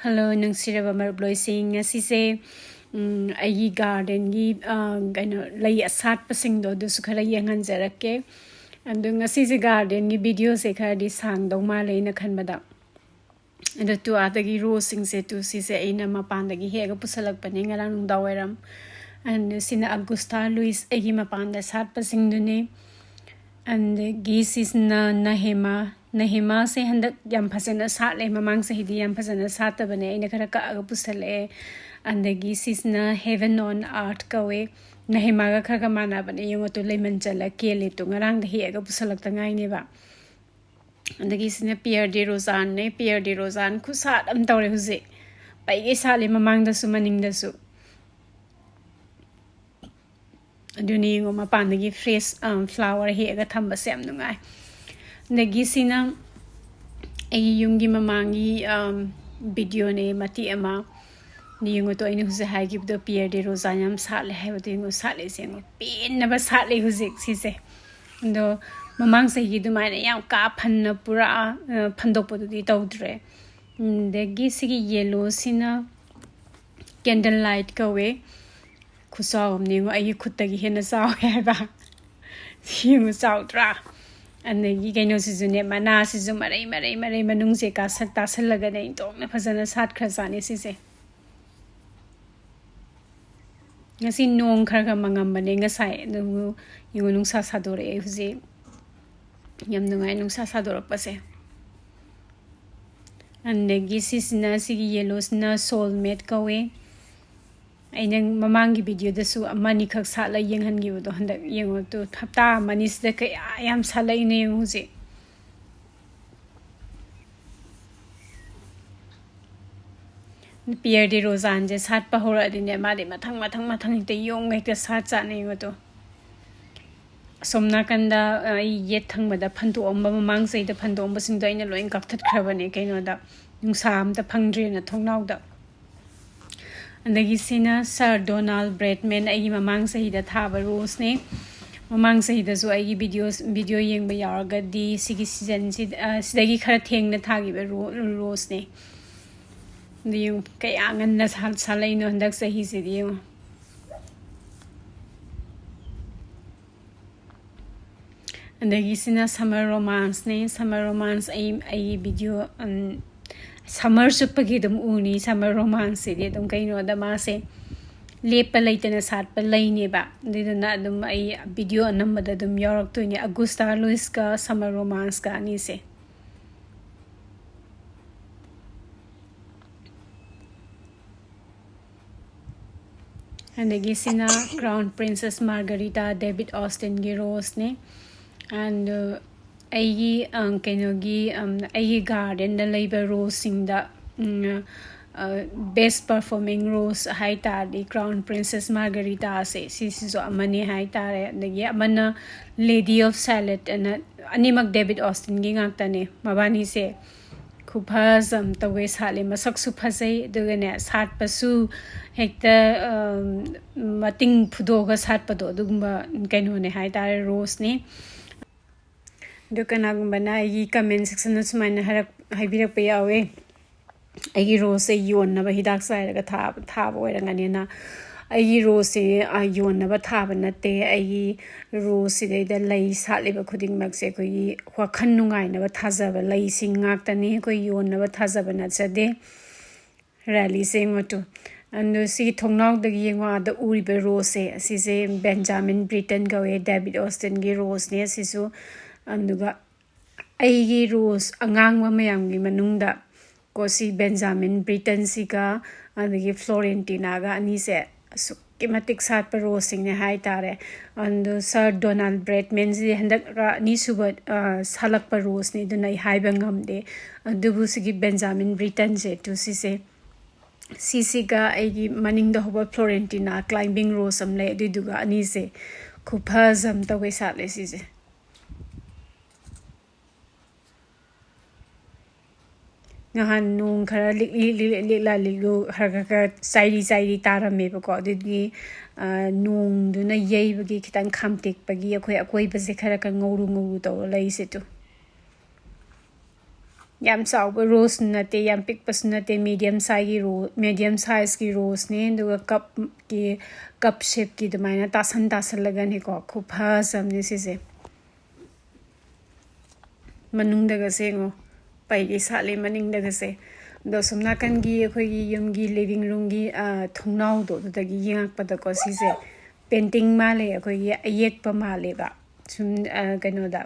Hello, nungsiraba marubloising asise ai garden gi lay asat pasingdo du sukhara yengan jarake and asise garden gi video se khadi sang dong ma leina khanbada and tu adagi rosing se tu sise aina mapanda gi hega pusalak pani ngarang nung daweram and sina Augusta Luis egi mapanda sat pasing dune and gis is Nahema se handak yam phasana sat le mamang se hidi yam phasana sat bane ina khara ka aga pusale and gis is na heaven on art kawe Nahema ga khara mana bane yong to lemon chala kele to ngarang de hi aga pusalak ta ngai ne ba and gis na Pierre de Rozan khu sat am tawre huze pai ge sa le mamang da su maning da su aduni ngo ma pan gi fresh flower hi aga thamba sem nungai Negisina ay yungi mamangi video ne mati ama ni yungo to ini huze hai gib do Pierre de Rozanyam sale hai wato yungo sale sengo pin na ba sale huze sise do mamang se gi du mai yam ka phan na pura phandok po di tawdre degi sigi yellow sina candlelight ka we khusawm ni ngo ay khutta gi hena saw hai ba yungo saw tra and the Gano Sizune Mana Sizumare Manungseka Sata Salagane, don't Fazana Sat Krasani Sise. Nasi non Kargamangam Bananga Sai, the Yunung Sasadore, Uzi Yamnung Sasador Pase. And the Gisis Nasi Yellows Na soulmate Kawe. I think Mamangi video the su money cook sala young and give the hundred young to tata manis the I am sala in a music. Pierre de Rozan just had pahora in the madi matang the young make the sats and to Somnakanda yet tongue with the panto on Mamang say the pantom was in the inner loin cupted cravani came on the Sam the pungry and a tongue out. And the Gisina Sir Donald Bradman ay mamang sa hida thaba rose ne mamang sa hida so ay video yeng ba yarga di sigi season sidagi khara theng na thagi ba rose ne di yung kaya ngan na salay no handak sa hi si di and the Gisina summer romance ay video Summer supagidum uni summer romance di dum kaino da mase lepa laitena sat pa laini ba dito na dum ay video anamada dum yorok to ni Augusta Luis ka summer romance ka ni se and gisina Crown Princess Margarita David Austin gi rose ne and ay kenogi ay garden the labor rose sing the best performing rose high tar the Crown Princess Margarita se siso amani high tar the amana Lady of Salad and animak David Austin gi ngakta ne mabani se khupazam tawe sale masak su phasai dugane sat pasu hekta mating phudoga sat pado dugba kaino ne high tar rose ne Dukanagumana ye comment section of mine Hibira Payawe. I rose a yon never hidak side a tab or anganina. I rose a yon never tab and a day I rose the lace hardly cooking Mexico ye Wakanunga never tazab a lacing actani go yon never tazab and at a day. Rally saying what to. And see Tongnok the Yingwa the Uribe Rose, Sise Benjamin Britain go a David Austin gi Rose near Sisu. Anduga ay rose angang mamayang gi manungda ko si Benjamin Britain sika andagi Florentina ga ani se schematic sat pa rosing ne hai tare and Sir Donald Bradman si handak ra ni suba salak pa rose ne dunai hai bangam de dubu sigi Benjamin Britain se to si se sisi ga ay maning da hoba Florentina climbing rose am le duga ani se khupazam ta we sat le si se Nahan nung kara lilu harga sairi tara me bako didi nung duna yay bagi kitang kamtik bagi ako'y basi kara ka nguru to lai situ yam chawba rose nate yam pikpas nate medium size ki rose ne duga cup shape ki dumaina tasan laga ni ko khupha samni sise manung daga sengo pai gi sale maning daga se do sumna kan gi khoi gi yum gi living room gi thongnau do da gi yingak pada ko sise painting ma le khoi gi ayek pa ma le ba sum kano da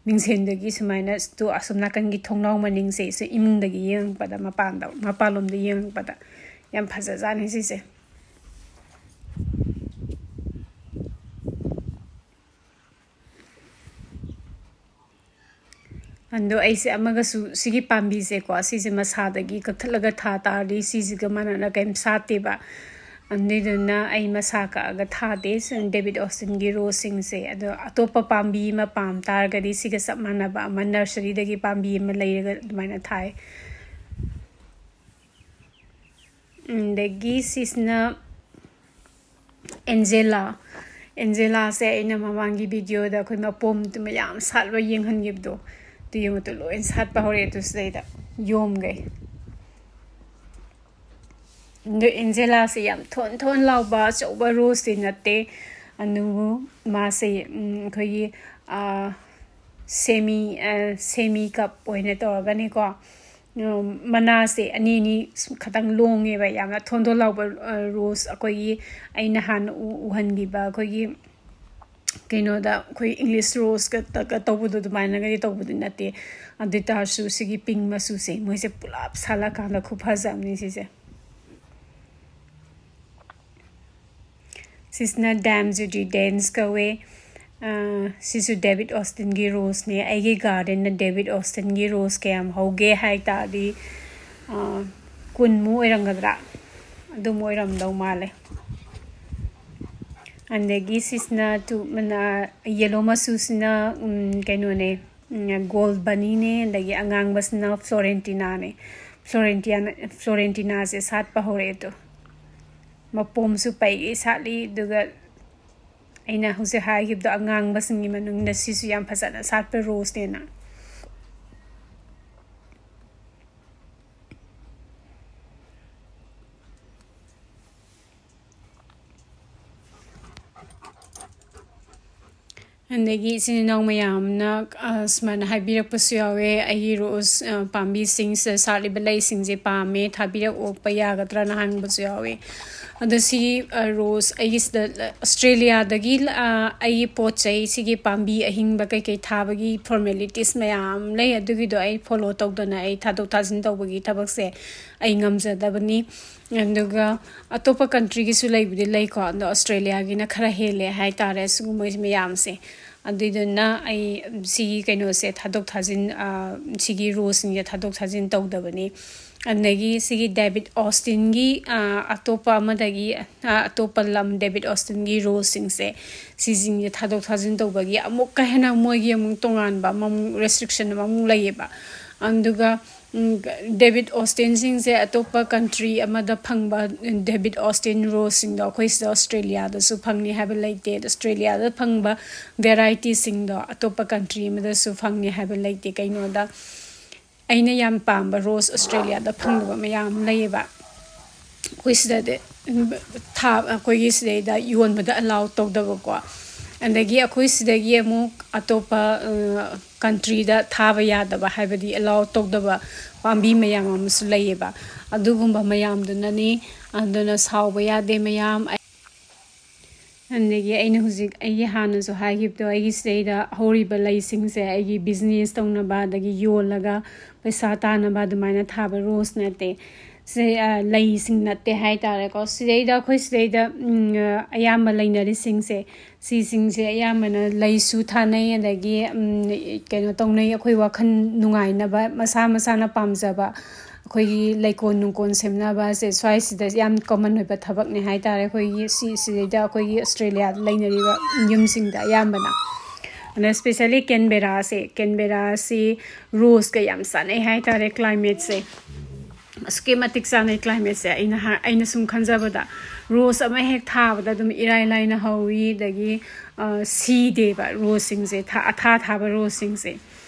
mingsen da gi sumaina to asumna kan gi thongnau maning se imung da gi yang pada mapalom da yang pada yam phaja jani sise ando aise amaga su sigi pambi se ko sise masada gi kathalaga tha tari sisi ga manana kaim sate ba andiduna ai masaka ga tha de sen David Austin gi rosing se ado atopa pambi ma pam tar ga di siga samana ba ma nursery da gi pambi ma leiga dumaina thai dagi sisna Angela se ina mamangi video da khoi ma pom tu ma yam salwa yenghan gibdo tu yung tu lo in sat pa hore tu say da yom gai ndo Angela se yam thon lau ba choba rose din nate anu ma se khoi semi cup oine to ga ni ko mana se ani ni khatang long nge ba yam na thon lau ba rose akoi aina han uhan gi ba khoi kino da khoi English rose ka tobudu dumaina ga tobudu nate adita su sigi pink masu se moi se pulap sala kana khupha jamni se sisna dam judi dance ka we sisu David Austin gi rose ne ai garden na David Austin gi rose ke am hoge hai ta di kun mu irangadra adu moiram dau male andagi sisna tu mana yellow masusna kaino ne gold bunny ne andagi angang basna Florentina se sat pa hore to mapom su pai sali duga aina huse ha gibdo angang basngi manung na sisu yam phasana sat pa rose ne na andagi sininaw mayam na sman habirak pasuyawe ai rose pambi sing sa sali balai sing je pame thabirak o paya gatra na hang pasuyawe adasi rose ai the Australia dagi ai pochai sigi pambi ahing ba kai thabagi formalities mayam lei adugi do ai follow tawdana ai thadok thajin tawbagi thabak se ai ngamja dabani anduga atopa country gi su lei budi lei ko ando Australia gi na khara hele hai tare su moi mayam se adiduna ai sigi kaino se thadok thajin sigi rose ni thadok thajin tawdabani andagi sigi David Austin gi atopa amadagi atopa lam David Austin gi rose sing se sising ye thadok thajin tawbagi amuk ka hena moigi amung tongan ba mam restriction mamung laiba anduga David Austin sing se atopa country amada phangba David Austin rose sing do khoi Australia da su phangni have like that Australia da phangba variety sing do atopa country amada su phangni have like the kaino da aina yam pamba rose Australia da phangba mayam laiba khoi sida de tha khoi gi sida da yon bada allow tawdaba ko andagi akhoi sida gi amuk atopa country da thaba yadaba haibadi allow tawdaba pambi mayam amsu laiba adugumba mayam dunani anduna sawba yade mayam andagi aina huzik ai hanu so hagibdo ai seida horiba laising se ai business tongna ba dagi yolaga paisa tana ba dumaina thaba rose nate se laising nate hai tare ko seida khoi seida ayama lainari sing se si sing se ayama na laisu thanai adagi keno tongnai akhoi wakhan nungai na ba masa na pamja ba khoi laikon nungkon semna ba se swai sida yam common hoi ba thabak ne hai tare khoi si da khoi Australia lainari ba yum sing da yam bana and especially Canberra se rose ka yam sanai hai tare climate se schematic sanai climate se aina sum khanjaba da rose ama hek tha ba dum irai laina hawi dagi si de ba rose sing se tha ba rose sing se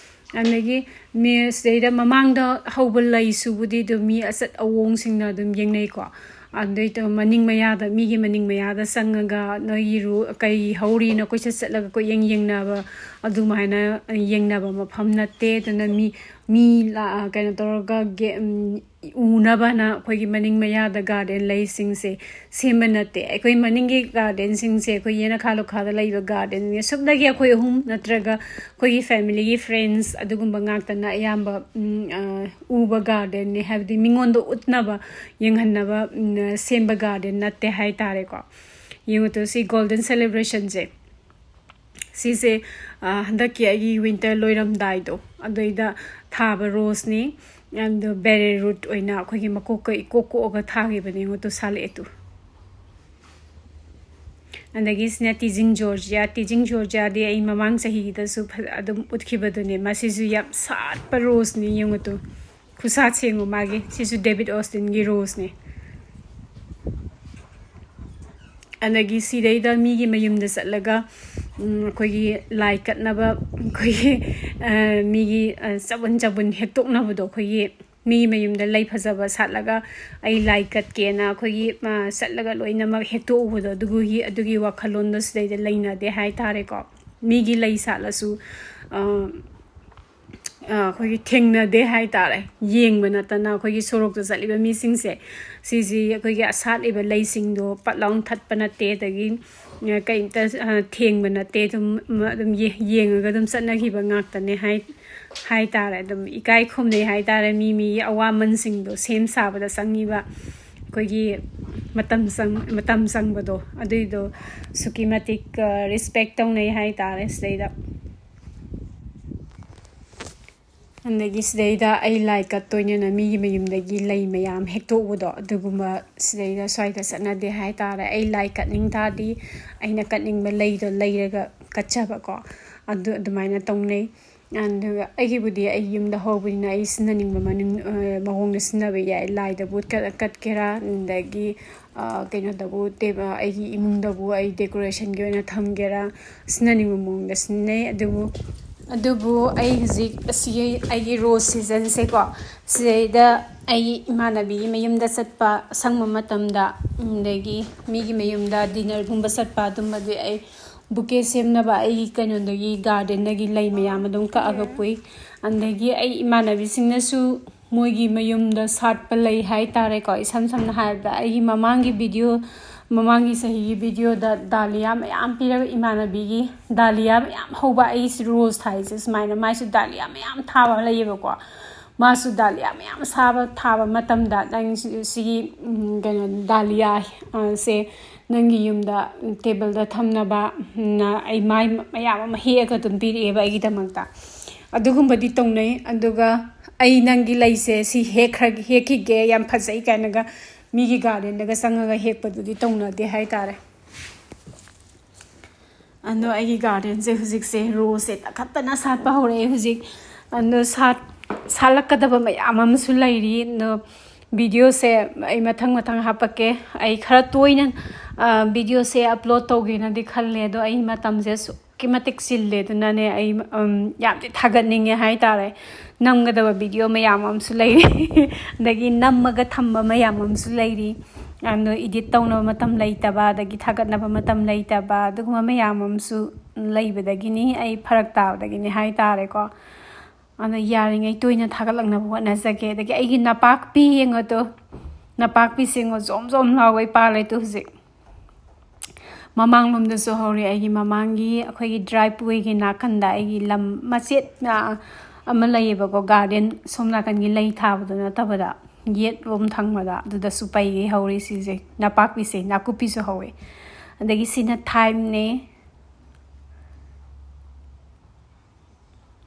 ꯑꯗꯒꯤ ꯃꯤ ꯁꯤꯗꯩꯗ ꯃꯃꯥꯡꯗ ꯍꯧꯕ ꯂꯩꯁꯨꯕꯨꯗꯤ ꯑꯗꯨꯝ ꯃꯤ ꯑꯆꯠ ꯑꯋꯣꯡꯁꯤꯡꯅ ꯑꯗꯨꯝ ꯌꯦꯡꯅꯩꯀꯣ ꯑꯗꯩꯗ ꯃꯅꯤꯡ ꯃꯌꯥꯗ ꯃꯤꯒꯤ ꯃꯅꯤꯡ ꯃꯌꯥꯗ ꯆꯪꯉꯒ ꯅꯣꯏꯒꯤ ꯀꯩ ꯍꯧꯔꯤꯅꯣ ꯀꯣꯏꯆꯠ ꯆꯠꯂꯒ ꯌꯦꯡꯅꯕ ꯑꯗꯨꯃꯥꯏꯅ ꯌꯦꯡꯅꯕ ꯃꯐꯝ ꯅꯠꯇꯦ ꯑꯗꯨꯅ ꯃꯤ ꯀꯩꯅꯣ ꯇꯧꯔꯒ ꯎꯅꯕꯅ ꯑꯩꯈꯣꯏꯒꯤ ꯃꯅꯤꯡ ꯃꯌꯥꯗ ꯒꯥꯔꯗꯦꯟ ꯂꯩꯁꯤꯡꯁꯦ ꯁꯦꯝꯕ ꯅꯠꯇꯦ ꯑꯩꯈꯣꯏ ꯃꯅꯤꯡꯒꯤ ꯒꯥꯔꯗꯦꯟꯁꯤꯡꯁꯦ ꯑꯩꯈꯣꯏ ꯌꯦꯅꯈꯥ ꯂꯣꯈꯥꯗ ꯂꯩꯕ ꯒꯥꯔꯗꯦꯟꯅꯤ ꯁꯨꯞꯅꯒꯤ ꯑꯩꯈꯣꯏ ꯑꯍꯨꯝ ꯅꯠꯇ꯭ꯔꯒ ꯑꯩꯈꯣꯏꯒꯤ ꯐꯦꯃꯤꯂꯤꯒꯤ ꯐ꯭ꯔꯦꯟꯁ ꯑꯗꯨꯒꯨꯝꯕ ꯉꯥꯛꯇꯅ ꯑꯌꯥꯝꯕ ꯎꯕ ꯒꯥꯔꯗꯦꯟꯅꯤ ꯍꯥꯏꯕꯗꯤ ꯃꯤꯉꯣꯟꯗ ꯎꯠꯅꯕ ꯌꯦꯡꯍꯟꯅꯕ ꯁꯦꯝꯕ ꯒꯥꯔꯗꯦꯟ ꯅꯠꯇꯦ ꯍꯥꯏꯇꯥꯔꯦꯀꯣ ꯌꯦꯡꯉꯨꯇꯣ ꯁꯤ ꯒꯣꯜꯗꯟ ꯁꯦꯂꯦꯕ꯭ꯔꯦꯁꯟꯁꯦ ꯁꯤꯁꯦ ꯍꯟꯗꯛꯀꯤ ꯑꯩꯒꯤ ꯋꯤꯟꯇꯔ ꯂꯣꯏꯔꯝꯗꯥꯏꯗꯣ ꯑꯗꯨꯏꯗ ꯊꯥꯕ ꯔꯣꯁꯅꯤ ꯑꯗꯣ ꯕꯦꯔꯤ ꯔꯨꯠ ꯑꯣꯏꯅ ꯑꯩꯈꯣꯏꯒꯤ ꯃꯀꯣꯛꯀ ꯏꯀꯣꯛ ꯀꯣꯛꯑꯒ ꯊꯥꯈꯤꯕꯅꯦ ꯌꯦꯡꯉꯨꯇꯣ ꯁꯥꯠꯂꯛꯑꯦ ꯑꯗꯒꯤ ꯁꯤꯅ ꯇꯤꯖꯤꯡ ꯖꯣꯔꯖꯤꯌꯥꯗꯤ ꯑꯩ ꯃꯃꯥꯡ ꯆꯍꯤꯗꯁꯨ ꯑꯗꯨꯝ ꯎꯠꯈꯤꯕꯗꯨꯅꯦ ꯃꯁꯤꯁꯨ ꯌꯥꯝ ꯁꯥꯠꯄ ꯔꯣꯁꯅꯤ ꯌꯦꯡꯉꯨꯇꯣ ꯈꯨꯁꯥꯠ ꯁꯦꯡꯉꯨ ꯃꯥꯒꯤ ꯁꯤꯁꯨ ꯗꯦꯕꯤꯠ ꯑꯣꯁꯇꯤꯟꯒꯤ ꯔꯣꯁꯅꯤ ꯑꯗꯒꯤ ꯁꯤꯗꯩꯗ ꯃꯤꯒꯤ ꯃꯌꯨꯝꯗ ꯆꯠꯂꯒ ꯑꯩꯈꯣꯏꯒꯤ ꯂꯥꯏ ꯀꯠꯅꯕ ꯑꯩꯈꯣꯏꯒꯤ ꯃꯤꯒꯤ ꯆꯕꯨꯟ ꯍꯦꯛꯇꯣꯛꯅꯕꯗꯣ ꯑꯩꯈꯣꯏꯒꯤ ꯃꯤꯒꯤ ꯃꯌꯨꯝꯗ ꯂꯩ ꯐꯖꯕ ꯁꯥꯠꯂꯒ ꯑꯩ ꯂꯥꯏ ꯀꯠꯀꯦꯅ ꯑꯩꯈꯣꯏꯒꯤ ꯆꯠꯂꯒ ꯂꯣꯏꯅꯃꯛ ꯍꯦꯛꯇꯣꯛꯎꯕꯗꯣ ꯑꯗꯨꯒꯤ ꯋꯥꯈꯜꯂꯣꯟꯗꯣ ꯁꯤꯗꯩꯗ ꯂꯩꯅꯗꯦ ꯍꯥꯏꯇꯥꯔꯦꯀꯣ ꯃꯤꯒꯤ ꯂꯩ ꯁꯥꯠꯂꯁꯨ ꯑꯩꯈꯣꯏꯒꯤ ꯊꯦꯡꯅꯗꯦ ꯍꯥꯏꯇꯥꯔꯦ ꯌꯦꯡꯕ ꯅꯠꯇꯅ ꯑꯩꯈꯣꯏꯒꯤ ꯁꯣꯔꯣꯛꯇ ꯆꯠꯂꯤꯕ ꯃꯤꯁꯤꯡꯁꯦ ꯁꯤꯁꯤ ꯑꯩꯈꯣꯏꯒꯤ ꯑꯁꯥꯠꯂꯤꯕ ꯂꯩꯁꯤꯡꯗꯣ ꯄꯠ ꯂꯥꯎꯅ ꯊꯠꯄ ꯅꯠꯇꯦ ꯑꯗꯒꯤ ꯀꯩꯝꯇ ꯊꯦꯡꯕ ꯅꯠꯇꯦ ꯑꯗꯨꯝ ꯌꯦꯡꯉꯒ ꯑꯗꯨꯝ ꯆꯠꯅꯈꯤꯕ ꯉꯥꯛꯇꯅꯦ ꯍꯥꯏꯇꯥꯔꯦ ꯑꯗꯨꯝ ꯏꯀꯥꯏ ꯈꯨꯝꯅꯩ ꯍꯥꯏꯇꯥꯔꯦ ꯃꯤꯒꯤ ꯑꯋꯥꯃꯟꯁꯤꯡꯗꯣ ꯁꯦꯝ ꯁꯥꯕꯗ ꯆꯪꯉꯤꯕ ꯑꯩꯈꯣꯏꯒꯤ ꯃꯇꯝ ꯆꯪꯕꯗꯣ ꯑꯗꯨꯏꯗꯣ ꯑꯁꯨꯛꯀꯤ ꯃꯇꯤꯛ ꯔꯦꯁꯄꯦꯛ ꯇꯧꯅꯩ ꯍꯥꯏꯇꯥꯔꯦ ꯁꯤꯗꯩꯗ ꯑꯗꯒꯤ ꯁꯤꯗꯩꯗ ꯑꯩ ꯂꯥꯏ ꯀꯠꯇꯣꯏꯅꯦꯅ ꯃꯤꯒꯤ ꯃꯌꯨꯝꯗꯒꯤ ꯂꯩ ꯃꯌꯥꯝ ꯍꯦꯛꯇꯣꯛꯎꯕꯗꯣ ꯑꯗꯨꯒꯨꯝꯕ ꯁꯤꯗꯩꯗ ꯁ꯭ꯋꯥꯏꯗ ꯆꯠꯅꯗꯦ ꯍꯥꯏꯇꯥꯔꯦ ꯑꯩ ꯂꯥꯏ ꯀꯠꯅꯤꯡ ꯇꯥꯔꯗꯤ ꯑꯩꯅ ꯀꯠꯅꯤꯡꯕ ꯂꯩꯗꯣ ꯂꯩꯔꯒ ꯀꯠꯆꯕꯀꯣ ꯑꯗꯨꯃꯥꯏꯅ ꯇꯧꯅꯩ ꯑꯗꯨꯒ ꯑꯩꯒꯤꯕꯨꯗꯤ ꯑꯩ ꯌꯨꯝꯗ ꯍꯧꯕꯅꯤꯅ ꯑꯩ ꯁꯤꯟꯅꯅꯤꯡꯕ ꯃꯑꯣꯡꯗ ꯁꯤꯟꯅꯕ ꯌꯥꯏ ꯂꯥꯏꯗꯕꯨ ꯀꯠꯀꯦꯔꯥ ꯑꯗꯒꯤ ꯀꯩꯅꯣꯗꯕꯨ ꯑꯩꯒꯤ ꯏꯃꯨꯡꯗꯕꯨ ꯑꯩ ꯗꯦꯀꯣꯔꯦꯁꯟꯒꯤ ꯑꯣꯏꯅ ꯊꯝꯒꯦꯔꯥ ꯁꯤꯟꯅꯅꯤꯡꯕ ꯃꯑꯣꯡꯗ ꯁꯤꯟꯅꯩ ꯑꯗꯨꯕꯨ ꯑꯩ ꯍꯧꯖꯤꯛ ꯑꯁꯤꯒꯤ ꯑꯩꯒꯤ ꯔꯣꯁ ꯁꯤꯖꯟꯁꯦꯀꯣ ꯁꯤꯗꯩꯗ ꯑꯩꯒꯤ ꯏꯃꯥꯟꯅꯕꯤꯒꯤ ꯃꯌꯨꯝꯗ ꯆꯠꯄ ꯑꯁꯪꯕ ꯃꯇꯝꯗ ꯑꯗꯒꯤ ꯃꯤꯒꯤ ꯃꯌꯨꯝꯗ ꯗꯤꯅꯔꯒꯨꯝꯕ ꯆꯠꯄ ꯑꯗꯨꯝꯕꯗꯤ ꯑꯩ ꯕꯨꯀꯦ ꯁꯦꯝꯅꯕ ꯑꯩꯒꯤ ꯀꯩꯅꯣꯗꯒꯤ ꯒꯥꯔꯗꯦꯟꯗꯒꯤ ꯂꯩ ꯃꯌꯥꯝ ꯑꯗꯨꯝ ꯀꯛꯑꯒ ꯄꯨꯏ ꯑꯗꯒꯤ ꯑꯩ ꯏꯃꯥꯟꯅꯕꯤꯁꯤꯡꯅꯁꯨ ꯃꯣꯏꯒꯤ ꯃꯌꯨꯝꯗ ꯁꯥꯠꯄ ꯂꯩ ꯍꯥꯏꯇꯥꯔꯦꯀꯣ ꯏꯁꯝ ꯁꯝꯅ ꯍꯥꯏꯔꯕꯗ ꯑꯩꯒꯤ ꯃꯃꯥꯡꯒꯤ ꯆꯍꯤꯒꯤ ꯚꯤꯗꯤꯑꯣꯗ ꯗꯥꯂꯤꯌꯥ ꯃꯌꯥꯝ ꯄꯤꯔꯒ ꯏꯃꯥꯟꯅꯕꯤꯒꯤ ꯗꯥꯂꯤꯌꯥ ꯃꯌꯥꯝ ꯍꯧꯕ ꯑꯩꯁꯤ ꯔꯣꯁ ꯊꯥꯏꯁꯦ ꯁꯨꯃꯥꯏꯅ ꯃꯥꯏꯁꯨ ꯗꯥꯂꯤꯌꯥ ꯃꯌꯥम ꯊꯥꯕ ꯂꯩꯌꯦꯕꯀꯣ ꯃꯥꯁꯨ ꯗꯥꯂꯤꯌꯥ ꯃꯌꯥꯝ ꯊꯥꯕ ꯃꯇꯝꯗ ꯅꯪ ꯁꯤꯒꯤ ꯀꯩꯅꯣ ꯗꯥꯂꯤꯌꯥ ꯁꯦ ꯅꯪꯒꯤ ꯌꯨꯝꯗ ꯇꯦꯕꯜꯗ ꯊꯝꯅꯕ ꯑꯩ ꯃꯥꯏ ꯃꯌꯥꯝ ꯑꯃ ꯍꯦꯛꯑꯒ ꯑꯗꯨꯝ ꯄꯤꯔꯛꯑꯦꯕ ꯑꯩꯒꯤꯗꯃꯛꯇ ꯑꯗꯨꯒꯨꯝꯕꯗꯤ ꯇꯧꯅꯩ ꯑꯗꯨꯒ ꯑꯩ ꯅꯪꯒꯤ ꯂꯩꯁꯦ ꯁꯤ ꯍꯦꯛꯈꯤꯒꯦ ꯌꯥꯝ ꯐꯖꯩ ꯀꯥꯏꯅꯒ ꯃꯤꯒꯤ ꯒꯥꯔꯗꯦꯟꯗꯒ ꯆꯪꯉꯒ ꯍꯦꯛꯄꯗꯨꯗꯤ ꯇꯧꯅꯗꯦ ꯍꯥꯏꯇꯥꯔꯦ ꯑꯗꯣ ꯑꯩꯒꯤ ꯒꯥꯔꯗꯦꯟꯁꯦ ꯍꯧꯖꯤꯛꯁꯦ ꯔꯣꯁꯁꯦ ꯇꯛꯈꯠꯇꯅ ꯁꯥꯠꯄ ꯍꯧꯔꯛꯑꯦ ꯍꯧꯖꯤꯛ ꯑꯗꯣ ꯁꯥꯠꯂꯛꯀꯗꯕ ꯃꯌꯥꯝ ꯑꯃꯁꯨ ꯂꯩꯔꯤ ꯑꯗꯣ ꯚꯤꯗꯤꯑꯣꯁꯦ ꯑꯩ ꯃꯊꯪ ꯍꯥꯞꯄꯛꯀꯦ ꯑꯩ ꯈꯔ ꯇꯣꯏꯅ ꯚꯤꯗꯤꯑꯣꯁꯦ ꯑꯞꯂꯣꯗ ꯇꯧꯒꯦꯅꯗꯤ ꯈꯜꯂꯦ ꯑꯗꯣ ꯑꯩ ꯃꯇꯝꯁꯦ ꯑꯁꯨꯛꯀꯤ ꯃꯇꯤꯛ ꯆꯤꯜꯂꯦ ꯑꯗꯨꯅꯅꯦ ꯑꯩ ꯌꯥꯝꯗꯤ ꯊꯥꯒꯠꯅꯤꯡꯉꯦ ꯍꯥꯏꯇꯥꯔꯦ ꯅꯝꯒꯗꯕ ꯚꯤꯗꯤꯑꯣ ꯃꯌꯥꯝ ꯑꯃꯁꯨ ꯂꯩꯔꯤ ꯑꯗꯒꯤ ꯅꯝꯃꯒ ꯊꯝꯕ ꯃꯌꯥꯝ ꯑꯃꯁꯨ ꯂꯩꯔꯤ ꯑꯗꯣ ꯏꯗꯤꯠ ꯇꯧꯅꯕ ꯃꯇꯝ ꯂꯩꯇꯕ ꯑꯗꯒꯤ ꯊꯥꯒꯠꯅꯕ ꯃꯇꯝ ꯂꯩꯇꯕ ꯑꯗꯨꯒꯨꯝꯕ ꯃꯌꯥꯝ ꯑꯃꯁꯨ ꯂꯩꯕꯗꯒꯤꯅꯤ ꯑꯩ ꯐꯔꯛ ꯇꯥꯕꯗꯒꯤꯅꯤ ꯍꯥꯏꯇꯥꯔꯦꯀꯣ ꯑꯗꯣ ꯌꯥꯔꯤꯉꯩ ꯇꯣꯏꯅ ꯊꯥꯒꯠꯂꯛꯅꯕ ꯍꯣꯠꯅꯖꯒꯦ ꯑꯗꯒꯤ ꯑꯩꯒꯤ ꯅꯄꯥꯛꯄꯤ ꯌꯦꯡꯉꯣꯇꯣ ꯅꯄꯥꯛꯄꯤꯁꯦ ꯌꯦꯡꯉꯣ ꯖꯣꯝ ꯂꯥꯎꯒꯩ ꯄꯥꯜꯂꯦꯇꯣ ꯍꯧꯖꯤꯛ ꯃꯃꯥꯡꯂꯣꯝꯗꯁꯨ ꯍꯧꯔꯦ ꯑꯩꯒꯤ ꯃꯃꯥꯡꯒꯤ ꯑꯩꯈꯣꯏꯒꯤ ꯗ꯭ꯔꯥꯏꯞꯋꯦꯒꯤ ꯅꯥꯀꯟꯗ ꯑꯩꯒꯤ ꯂꯝ ꯃꯆꯦꯠ ꯑꯃ ꯂꯩꯌꯦꯕꯀꯣ ꯒꯥꯔꯗꯦꯟ ꯁꯣꯝ ꯅꯥꯀꯟꯒꯤ ꯂꯩ ꯊꯥꯕꯗꯣ ꯅꯠꯇꯕꯗ ꯌꯦꯠꯂꯣꯝ ꯊꯪꯕꯗ ꯑꯗꯨꯗꯁꯨ ꯄꯩꯒꯩ ꯍꯧꯔꯤ ꯁꯤꯁꯦ ꯅꯄꯥꯛꯄꯤꯁꯦ ꯅꯥꯀꯨꯞꯄꯤꯁꯨ ꯍꯧꯋꯦ ꯑꯗꯒꯤ ꯁꯤꯅ ꯊꯥꯏꯝꯅꯦ